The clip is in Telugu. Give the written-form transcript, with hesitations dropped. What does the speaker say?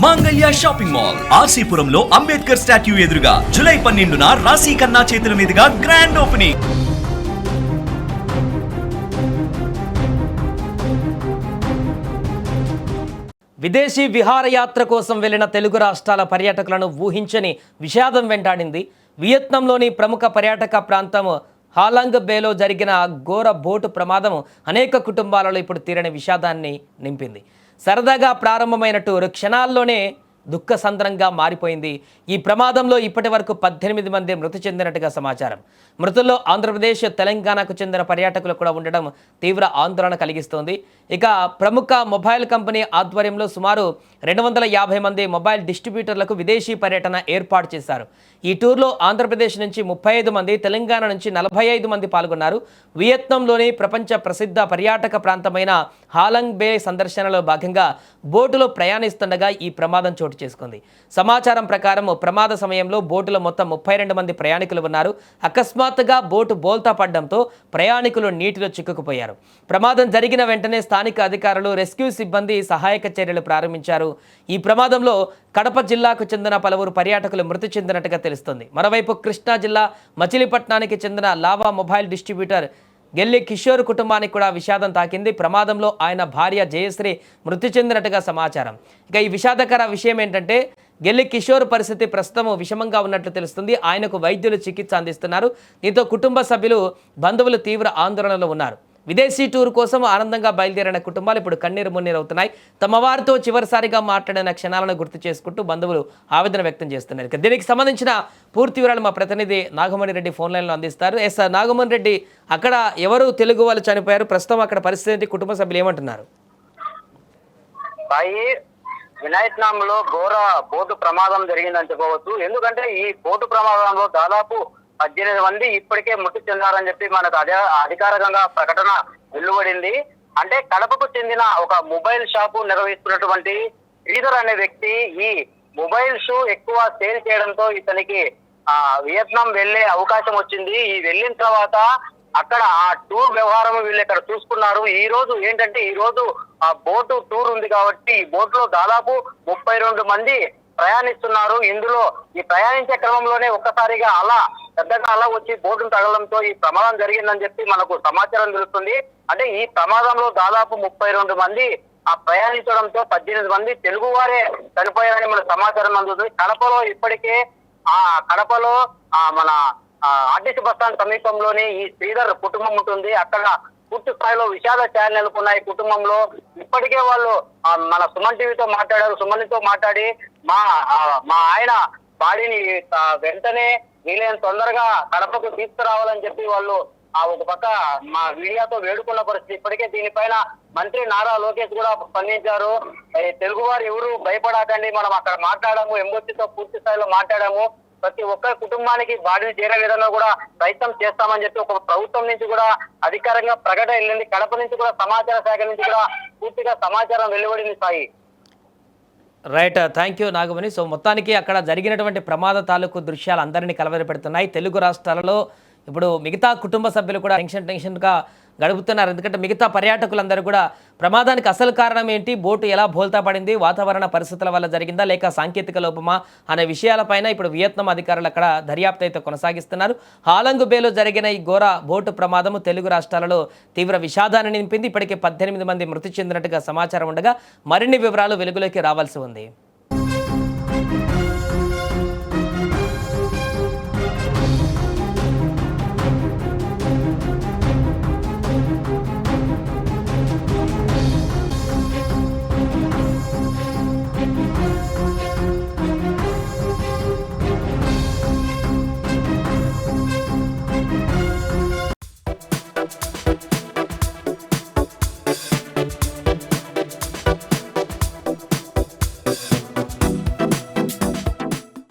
మాంగళ్య షాపింగ్ మాల్ ఆర్సీపురంలో అంబేద్కర్ స్టాట్యూ ఎదురుగా జూలై 12న రాశి ఖన్నా చేతుల మీదుగా గ్రాండ్ ఓపెనింగ్. విదేశీ విహారయాత్ర కోసం వెళ్లిన తెలుగు రాష్ట్రాల పర్యాటకులను ఊహించని విషాదం వెంటాడింది. వియత్నాంలోని ప్రముఖ పర్యాటక ప్రాంతం హాలాంగ్ బేలో జరిగిన ఘోర బోటు ప్రమాదం అనేక కుటుంబాలలో ఇప్పుడు తీరని విషాదాన్ని నింపింది. సరదాగా ప్రారంభమైన టూర్ క్షణాల్లోనే దుఃఖసంద్రంగా మారిపోయింది. ఈ ప్రమాదంలో ఇప్పటి వరకు 18 మంది మృతి చెందినట్టుగా సమాచారం. మృతుల్లో ఆంధ్రప్రదేశ్, తెలంగాణకు చెందిన పర్యాటకులు కూడా ఉండడం తీవ్ర ఆందోళన కలిగిస్తోంది. ఇక ప్రముఖ మొబైల్ కంపెనీ ఆధ్వర్యంలో సుమారు 250 మంది మొబైల్ డిస్ట్రిబ్యూటర్లకు విదేశీ పర్యటన ఏర్పాటు చేశారు. ఈ టూర్లో ఆంధ్రప్రదేశ్ నుంచి 35 మంది, తెలంగాణ నుంచి 45 మంది పాల్గొన్నారు. వియత్నాంలోని ప్రపంచ ప్రసిద్ధ పర్యాటక ప్రాంతమైన హాలాంగ్ బే సందర్శనలో భాగంగా బోటులో ప్రయాణిస్తుండగా ఈ ప్రమాదం చోటు చేసుకుంది. సమాచారం ప్రకారం ప్రమాద సమయంలో బోటులో మొత్తం 32 మంది ప్రయాణికులు ఉన్నారు. అకస్మాత్తుగా బోటు బోల్తా పడడంతో ప్రయాణికులు నీటిలో చిక్కుకుపోయారు. ప్రమాదం జరిగిన వెంటనే స్థానిక అధికారులు, రెస్క్యూ సిబ్బంది సహాయక చర్యలు ప్రారంభించారు. ఈ ప్రమాదంలో కడప జిల్లాకు చెందిన పలువురు పర్యాటకులు మృతి చెందినట్టుగా తెలుస్తుంది. మరోవైపు కృష్ణా జిల్లా మచిలీపట్నానికి చెందిన lava mobile distributor Gelli Kishore కుటుంబానికి కూడా విషాదం తాకింది. ప్రమాదంలో ఆయన భార్య జయశ్రీ మృతి చెందినట్టుగా సమాచారం. ఇక ఈ విషాదకర విషయం ఏంటంటే గెల్లి కిషోర్ పరిస్థితి ప్రస్తుతం విషమంగా ఉన్నట్లు తెలుస్తుంది. ఆయనకు వైద్యులు చికిత్స అందిస్తున్నారు. దీంతో కుటుంబ సభ్యులు, బంధువులు తీవ్ర ఆందోళనలో ఉన్నారు. విదేశీ టూర్ కోసం ఆనందంగా బయలుదేరిన కుటుంబాలు ఇప్పుడు కన్నీరు మున్నీరు అవుతున్నాయి. తమ వారితో చివరిసారిగా మాట్లాడిన క్షణాలను గుర్తు చేసుకుంటూ బంధువులు ఆవేదన వ్యక్తం చేస్తున్నారు. ఇక దీనికి సంబంధించిన పూర్తి వివరాలు మా ప్రతినిధి నాగమణి రెడ్డి ఫోన్ లైన్లో అందిస్తారు. ఎస్ నాగమణి రెడ్డి, అక్కడ ఎవరు తెలుగు వాళ్ళు చనిపోయారు? ప్రస్తుతం అక్కడ పరిస్థితి, కుటుంబ సభ్యులు ఏమంటున్నారు? వియత్నాంలో ఘోర బోటు ప్రమాదం జరిగిందని చెప్పవచ్చు. ఎందుకంటే ఈ బోటు ప్రమాదంలో దాదాపు 18 మంది ఇప్పటికే మృతి చెందారని చెప్పి మనకు అధికారికంగా ప్రకటన వెలువడింది. అంటే కడపకు చెందిన ఒక మొబైల్ షాపు నిర్వహిస్తున్నటువంటి శ్రీధర్ అనే వ్యక్తి ఈ మొబైల్స్ ఎక్కువ సేల్ చేయడంతో ఇతనికి వియత్నాం వెళ్లే అవకాశం వచ్చింది. ఈ వెళ్ళిన తర్వాత అక్కడ ఆ టూర్ వ్యవహారం వీళ్ళు ఇక్కడ చూసుకున్నారు. ఈ రోజు ఏంటంటే ఈ రోజు ఆ బోటు టూర్ ఉంది కాబట్టి ఈ బోట్ లో దాదాపు 32 మంది ప్రయాణిస్తున్నారు. ఇందులో ఈ ప్రయాణించే క్రమంలోనే ఒక్కసారిగా పెద్దగా అలా వచ్చి బోటును తగలడంతో ఈ ప్రమాదం జరిగిందని చెప్పి మనకు సమాచారం తెలుస్తుంది. అంటే ఈ ప్రమాదంలో దాదాపు 32 మంది ఆ ప్రయాణించడంతో 18 మంది తెలుగు వారే చనిపోయారని మనకు సమాచారం అందుతుంది. కడపలో మన ఆర్టీసీ బస్టాండ్ సమీపంలోనే ఈ శ్రీధర్ కుటుంబం ఉంటుంది. అక్కడ పూర్తి స్థాయిలో విషాద ఛాయలు నెలకొన్నాయి కుటుంబంలో. ఇప్పటికే వాళ్ళు మన సుమన్ టీవీతో మాట్లాడారు. సుమన్తో మాట్లాడి మా ఆయన బాడీని వెంటనే వీలైన తొందరగా కడపకు తీసుకురావాలని చెప్పి వాళ్ళు ఒక పక్క మా మీడియాతో వేడుకున్న పరిస్థితి. ఇప్పటికే దీనిపైన మంత్రి నారా లోకేష్ కూడా స్పందించారు. తెలుగు వారు ఎవరు భయపడకండి, మనం అక్కడ మాట్లాడాము, ఎంబొచ్చితో పూర్తి స్థాయిలో మాట్లాడాము, ప్రతి ఒక్క కుటుంబానికి బాడీని చేరే విధంగా కూడా ప్రయత్నం చేస్తామని చెప్పి ఒక ప్రభుత్వం నుంచి కూడా అధికారంగా ప్రకటన వెళ్ళింది. కడప నుంచి కూడా సమాచార శాఖ నుంచి కూడా పూర్తిగా సమాచారం వెలువడింది. Sai right, thank you Nagamani. So మొత్తానికి అక్కడ జరిగినటువంటి ప్రమాద తాలూకు దృశ్యాలు అందరినీ కలవరపెడుతున్నాయి. తెలుగు రాష్ట్రాలలో ఇప్పుడు మిగతా కుటుంబ సభ్యులు కూడా టెన్షన్గా గడుపుతున్నారు. ఎందుకంటే మిగతా పర్యాటకులందరూ కూడా ప్రమాదానికి అసలు కారణం ఏంటి, బోటు ఎలా బోల్తా పడింది, వాతావరణ పరిస్థితుల వల్ల జరిగిందా లేక సాంకేతిక లోపమా అనే విషయాలపైన ఇప్పుడు వియత్నాం అధికారులు అక్కడ దర్యాప్తు అయితే కొనసాగిస్తున్నారు. హాలాంగ్ బేలో జరిగిన ఈ ఘోర బోటు ప్రమాదము తెలుగు రాష్ట్రాలలో తీవ్ర విషాదాన్ని నింపింది. ఇప్పటికే 18 మంది మృతి చెందినట్టుగా సమాచారం ఉండగా మరిన్ని వివరాలు వెలుగులోకి రావాల్సి ఉంది.